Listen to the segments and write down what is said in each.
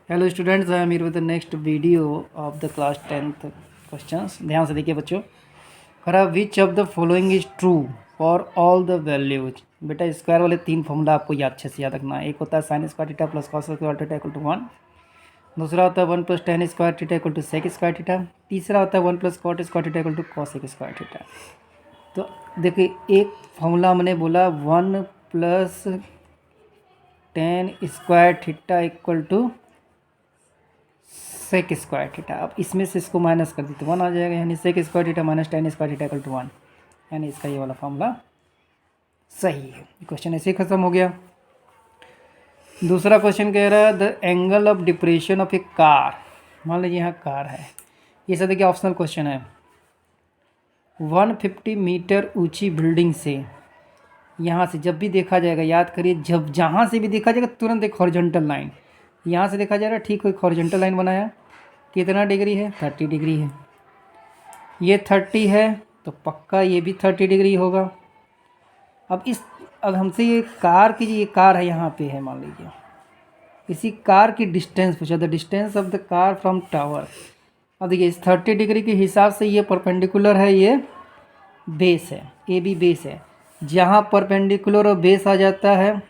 Hello students, I am here with the next video of the class 10th questions. ध्यान से देखिए बच्चों। करा which of the following is true for all the values. बेटा square वाले 3 formula आपको अच्छे से याद रखना है। एक होता है sine square theta plus cos square theta equal to 1। दूसरा होता है 1 plus tan square theta equal to sec square theta. तीसरा होता है 1 plus cot square theta equal to cosec square theta. तो देखिए एक फॉर्मूला हमने बोला 1 plus tan square theta equal to sec square theta. अब इसमें से इसको माइनस कर दी तो 1 आ जाएगा, यानी sec square theta minus tan square theta equal to 1, यानी इसका ये वाला फॉर्मूला सही है। क्वेश्चन ऐसे ही खत्म हो गया। दूसरा क्वेश्चन कह रहा है the angle of depression of A car. मान लीजिए यहाँ कार है, ये सब देखिए ऑप्शनल क्वेश्चन है। 150 मीटर ऊंची बिल्डिंग से यहाँ से जब भी देखा जाएगा, याद करिए, जब जहाँ से भी देखा जाएगा तुरंत एक हॉरिजॉन्टल लाइन, यहाँ से देखा जा रहा है, ठीक, एक हॉरिजॉन्टल लाइन बनाया, कितना डिग्री है, 30 डिग्री है। ये 30 है तो पक्का ये भी 30 डिग्री होगा। अब हमसे ये कार की, ये कार है यहाँ पे है, मान लीजिए इसी कार की डिस्टेंस पूछा, the distance of the car from tower. अब देखिए इस 30 डिग्री के हिसाब से ये परपेंडिकुलर है, ये बेस है, ए बी बेस है। जहाँ परपेंडिकुलर और बेस आ जाता है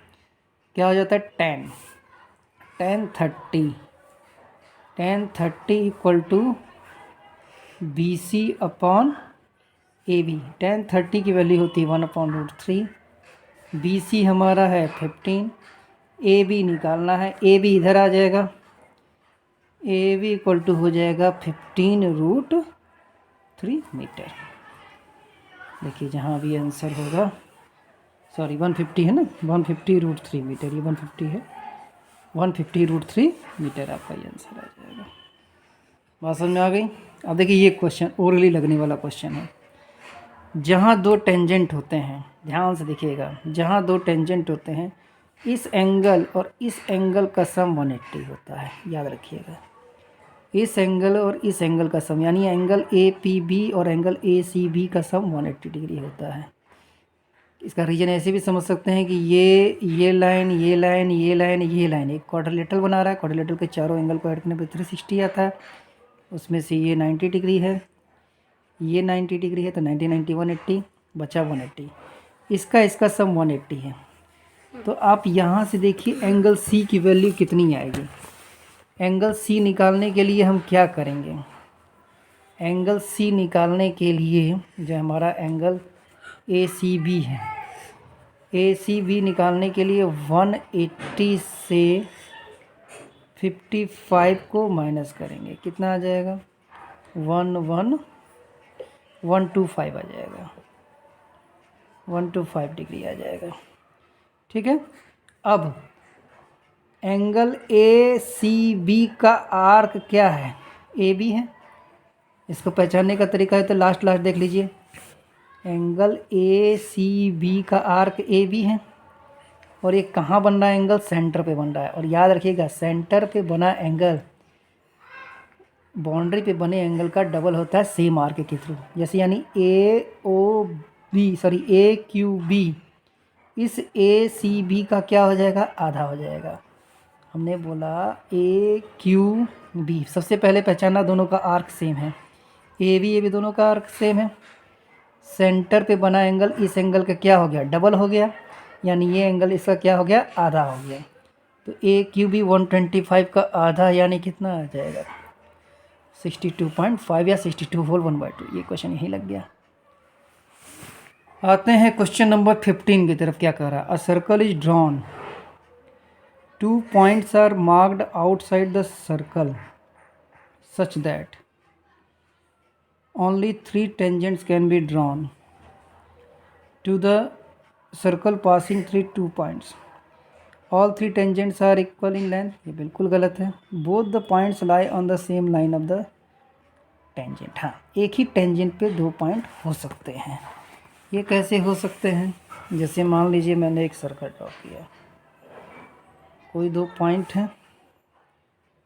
क्या हो जाता है, टेन थर्टी equal to B C upon A B. 1030 की वैल्यू होती है 1/√3। बी सी हमारा है 15, ए बी निकालना है, ए बी इधर आ जाएगा, ए बी इक्वल टू हो जाएगा 15√3 मीटर। देखिए जहाँ भी आंसर होगा, सॉरी 150 है ना, 150√3 मीटर, ये 150 है, 150√3 मीटर आपका ये आंसर आ जाएगा। बात समझ में आ गई। अब देखिए ये क्वेश्चन ओरली लगने वाला क्वेश्चन है। जहाँ दो टेंजेंट होते हैं, ध्यान से देखिएगा, जहाँ दो टेंजेंट होते हैं, इस एंगल और इस एंगल का सम 180 होता है, याद रखिएगा। इस एंगल और इस एंगल का सम, यानी एंगल ए पी बी और एंगल ए सी बी का सम 180 डिग्री होता है। इसका रीजन ऐसे भी समझ सकते हैं कि ये लाइन, ये लाइन, ये लाइन, ये लाइन एक क्वाड्रिलेटरल बना रहा है, क्वाड्रिलेटरल के चारों एंगल को ऐड करने पर 360 आता है, उसमें से ये 90 डिग्री है, ये 90 डिग्री है, तो 90 90 180 बचा 180, इसका सम 180 है। तो आप यहाँ से देखिए एंगल सी की वैल्यू कितनी आएगी। एंगल सी निकालने के लिए हम क्या करेंगे, एंगल सी निकालने के लिए जो हमारा एंगल ए सी बी है, ए सी बी निकालने के लिए 180 से 55 को माइनस करेंगे, कितना आ जाएगा, 125 आ जाएगा, 125 डिग्री आ जाएगा। ठीक है। अब एंगल ए सी बी का आर्क क्या है, ए बी है। इसको पहचानने का तरीका है तो लास्ट देख लीजिए, एंगल ए सी बी का आर्क ए बी है, और ये कहाँ बन रहा है, एंगल सेंटर पे बन रहा है। और याद रखिएगा सेंटर पे बना एंगल बाउंड्री पे बने एंगल का डबल होता है सेम आर्क के थ्रू। जैसे यानी ए क्यू बी, इस ए सी बी का क्या हो जाएगा, आधा हो जाएगा। हमने बोला ए क्यू बी, सबसे पहले पहचाना दोनों का आर्क सेम है, ए बी दोनों का आर्क सेम है। सेंटर पे बना एंगल इस एंगल का क्या हो गया, डबल हो गया, यानी ये एंगल इसका क्या हो गया, आधा हो गया। तो ए क्यू बी 125 का आधा यानी कितना आ जाएगा, 62.5 या 62 होल 1/2। ये क्वेश्चन यही लग गया। आते हैं क्वेश्चन नंबर 15 की तरफ। क्या कह रहा है, a circle is drawn, 2 points are marked outside the circle such that only 3 tangents can be drawn to the circle passing 2 points. All 3 tangents are equal in length. ये बिल्कुल गलत है। Both the points lie on the same line of the tangent. हाँ, एक ही tangent पे 2 point हो सकते हैं। ये कैसे हो सकते हैं, जैसे मान लीजिए मैंने एक सर्कल ड्रॉ किया, कोई 2 पॉइंट हैं,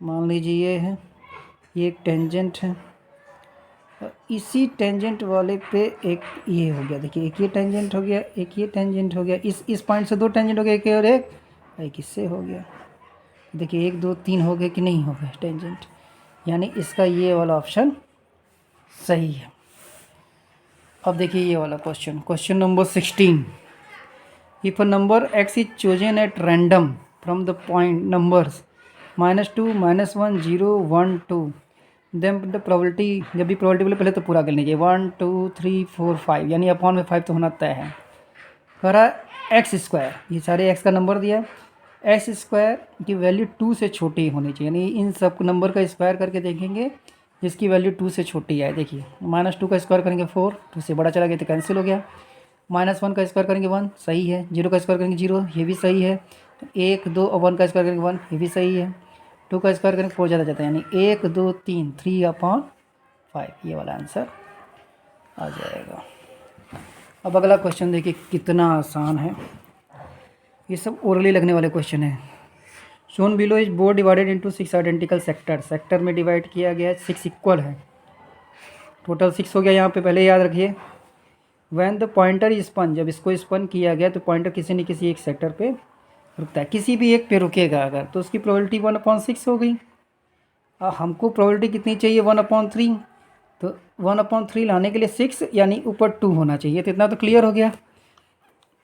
मान लीजिए ये है, ये एक टेंजेंट है, इसी टेंजेंट वाले पे एक ये हो गया, देखिए एक ये टेंजेंट हो गया, एक ये टेंजेंट हो गया, इस पॉइंट से 2 टेंजेंट हो गया, एक और एक इससे हो गया। देखिए 1 2 3 हो गए कि नहीं हो गए टेंजेंट, यानी इसका ये वाला ऑप्शन सही है। अब देखिए ये वाला क्वेश्चन नंबर 16। इफ़ अ नंबर x is chosen at random from the point numbers -2 -1 0 1 2 then the probability, जब भी प्रोबेबिलिटी बोले पहले तो पूरा कर लीजिए 1 2 3 4 5, यानी अपॉन में 5 तो होना तय है। करा एक्स स्क्वायर, ये सारे एक्स का नंबर दिया है, एक्स स्क्वायर की वैल्यू 2 से छोटी होनी चाहिए, यानी इन सब नंबर का स्क्वायर करके देखेंगे जिसकी वैल्यू 2 से छोटी है। देखिए -2 का स्क्वायर करेंगे 4, 2 से बड़ा चला गया तो कैंसिल हो गया। -1 का स्क्वायर करेंगे 1, सही है। 0 का स्क्वायर करेंगे 0, ये भी सही है। 1 2 और 1 का स्क्वायर करेंगे 1, ये भी सही है। 2 का स्क्वायर करेंगे 4 ज़्यादा जाता है, यानी 1 2 3 3/5, ये वाला आंसर आ जाएगा। अब अगला क्वेश्चन देखिए कितना आसान है, ये सब ओरली लगने वाले क्वेश्चन है। Shown below is board divided into 6 identical sector में डिवाइड किया गया है, 6 इक्वल है, टोटल 6 हो गया यहाँ पे। पहले याद रखिए when the pointer is spun, जब इसको स्पन किया गया तो पॉइंटर किसी न किसी एक सेक्टर पे रुकता है, किसी भी एक पे रुकेगा अगर, तो उसकी प्रोबेबिलिटी 1/6 हो गई। हमको प्रोबेबिलिटी कितनी चाहिए 1/3, तो 1/3 लाने के लिए 6 यानी ऊपर 2 होना चाहिए, तो इतना तो क्लियर हो गया,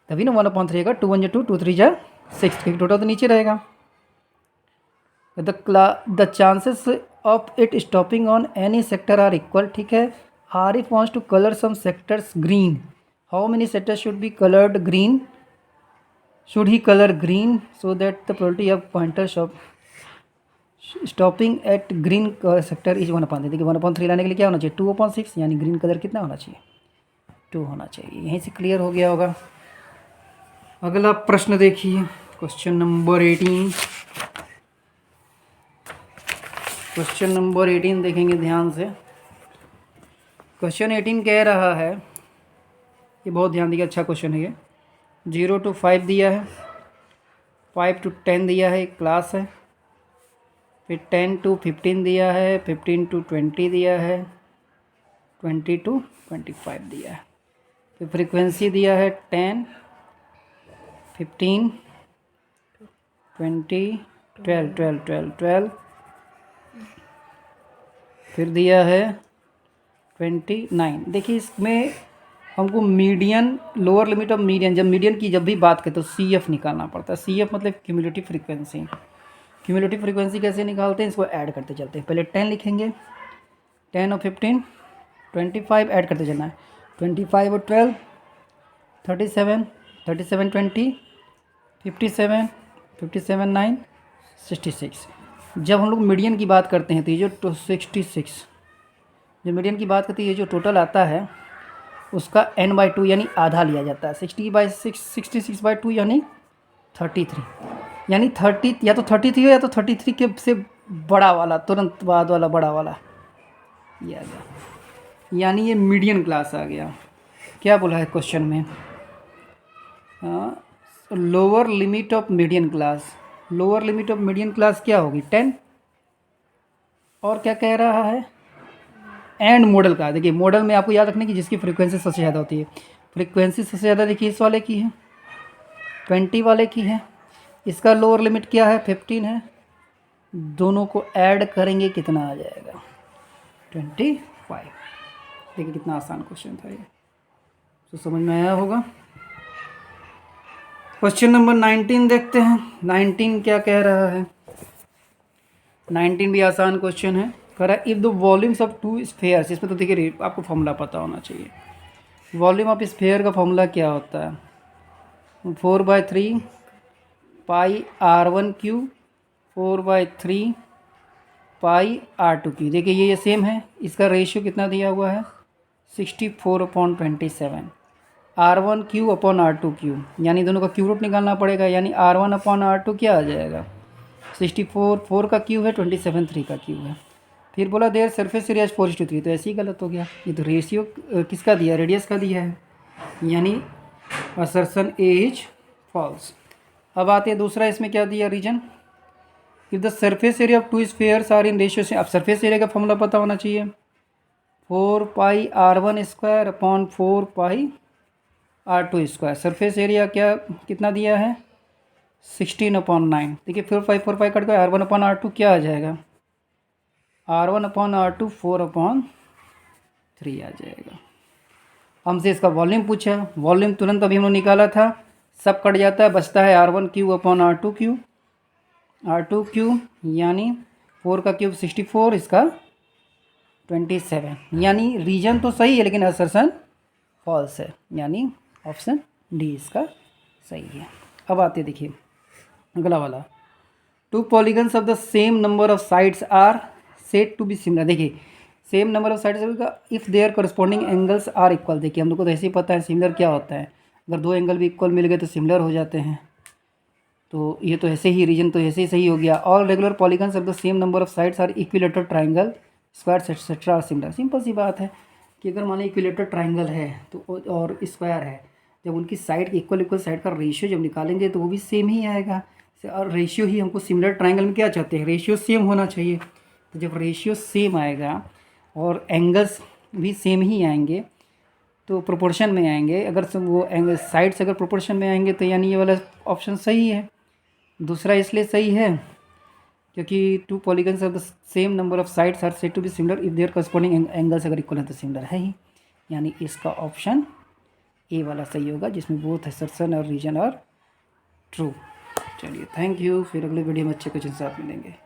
तभी ना 1/3 का 2 1 2 2 3 6, क्योंकि टोटल तो नीचे रहेगा। The chances of it stopping on any sector are equal, ठीक है। R if wants to colour some sectors green, how many sectors should be coloured green, should he colour green so that the probability of pointer stopping at green sector is 1/3। देखिए 1/3 लाने के लिए क्या होना चाहिए 2/6, यानी ग्रीन कलर कितना होना चाहिए 2 होना चाहिए। यहीं से क्लियर हो गया होगा। अगला प्रश्न देखिए क्वेश्चन नंबर 18। क्वेश्चन नंबर 18 देखेंगे ध्यान से। क्वेश्चन 18 कह रहा है, ये बहुत ध्यान दिया, अच्छा क्वेश्चन है ये। 0 to 5 दिया है, 5 to 10 दिया है, एक क्लास है। फिर 10 to 15 दिया है, 15 to 20 दिया है, 20 to 25 दिया है। फिर फ्रीक्वेंसी दिया है 10 15 20 12 12 12 12, फिर दिया है 29। देखिए इसमें हमको median, lower limit of median, जब मीडियन की जब भी बात करें तो CF निकालना पड़ता है। CF मतलब क्यूमुलेटिव फ्रीक्वेंसी। क्यूमुलेटिव फ्रीक्वेंसी कैसे निकालते हैं, इसको ऐड करते चलते हैं। पहले 10 लिखेंगे, 10 और 15 25 ऐड करते चलना है, 25 और 12 37 37 20 57 57 9 66। जब हम लोग मीडियन की बात करते हैं तो ये जो 66, जब मीडियन की बात करते हैं ये जो टोटल आता है उसका n/2 यानी आधा लिया जाता है। 66/2 यानी 33, यानी 30 या तो 33 हो या तो 33 के से बड़ा वाला, तुरंत बाद वाला बड़ा वाला ये आ गया, यानी ये मीडियन क्लास आ गया। क्या बोला है क्वेश्चन में, lower limit of median class, lower limit of median class क्या होगी 10, और क्या कह रहा है एंड मॉडल का। देखिए मॉडल में आपको याद रखना कि जिसकी फ्रीक्वेंसी सबसे ज़्यादा होती है, फ्रीक्वेंसी सबसे ज़्यादा देखिए इस वाले की है, 20 वाले की है। इसका लोअर लिमिट क्या है 15 है, दोनों को ऐड करेंगे कितना आ जाएगा 25। देखिए कितना आसान क्वेश्चन था ये, तो समझ में आया होगा। क्वेश्चन नंबर 19 देखते हैं। 19 क्या कह रहा है, 19 भी आसान क्वेश्चन है। कह रहा है if the volumes of 2 spheres, इसमें तो देखिए आपको फॉर्मूला पता होना चाहिए। वॉल्यूम ऑफ स्फेयर का फॉर्मूला क्या होता है 4/3 पाई r1³ 4/3 पाई r2³। देखिए ये सेम है, इसका रेशियो कितना दिया हुआ है 64/27, r1³ यानी दोनों का क्यू रूट निकालना पड़ेगा, यानी r1/r2 क्या आ जाएगा 64, 4 का क्यू है 27, 3 का क्यू है। फिर बोला देयर सरफेस एरिया 4:3, तो ऐसे ही गलत हो गया, ये तो रेशियो किसका दिया है रेडियस का दिया है, यानी असर्शन ए इज फॉल्स। अब आते हैं दूसरा, इसमें क्या दिया reason, if the surface area of 2 spheres are in ratio से, अब सरफेस एरिया का फॉर्मूला पता होना चाहिए 4πr1² 4πr2²। सरफेस एरिया क्या कितना दिया है 16/9। देखिए 4/5 कट गया, R1/R2 क्या आ जाएगा, R1/R2 4/3 आ जाएगा। हमसे इसका वॉल्यूम पूछा, वॉल्यूम तुरंत अभी हमने निकाला था, सब कट जाता है, बचता है R1³ यानी 4 का क्यूब 64, इसका 27, यानी रीजन तो सही है लेकिन असर्शन फॉल्स है, यानी ऑप्शन डी इसका सही है। अब आते देखिए अगला वाला, 2 polygons of the same number of sides are said to be similar. देखिए same number of sides if their corresponding angles are equal. देखिए हम लोग को तो ऐसे ही पता है सिमिलर क्या होता है, अगर दो एंगल भी इक्वल मिल गए तो सिमिलर हो जाते हैं, तो ये तो ऐसे ही रीजन तो ऐसे ही सही हो गया। All regular polygons of the same number of sides are equilateral triangle square etcetera are similar. Simple सी बात है कि अगर मान लीजिए इक्विलेटरल ट्राइंगल है तो और स्क्वायर है, जब उनकी साइड इक्वल साइड का रेशियो जब निकालेंगे तो वो भी सेम ही आएगा, और रेशियो ही हमको सिमिलर ट्राइंगल में क्या चाहते हैं, रेशियो सेम होना चाहिए। तो जब रेशियो सेम आएगा और एंगल्स भी सेम ही आएंगे तो प्रोपोर्शन में आएंगे, अगर वो एंगल साइड्स अगर प्रोपोर्शन में आएंगे तो यानी ये वाला ऑप्शन सही है। दूसरा इसलिए सही है क्योंकि 2 polygons of the same number of sides are said to be similar if their corresponding angles अगर इक्वल है तो सिमिलर है ही, यानी इसका ऑप्शन ए वाला सही होगा जिसमें बोथ असर्शन और रीजन और ट्रू। चलिए थैंक यू, फिर अगले वीडियो में अच्छे क्वेश्चन साथ मिलेंगे।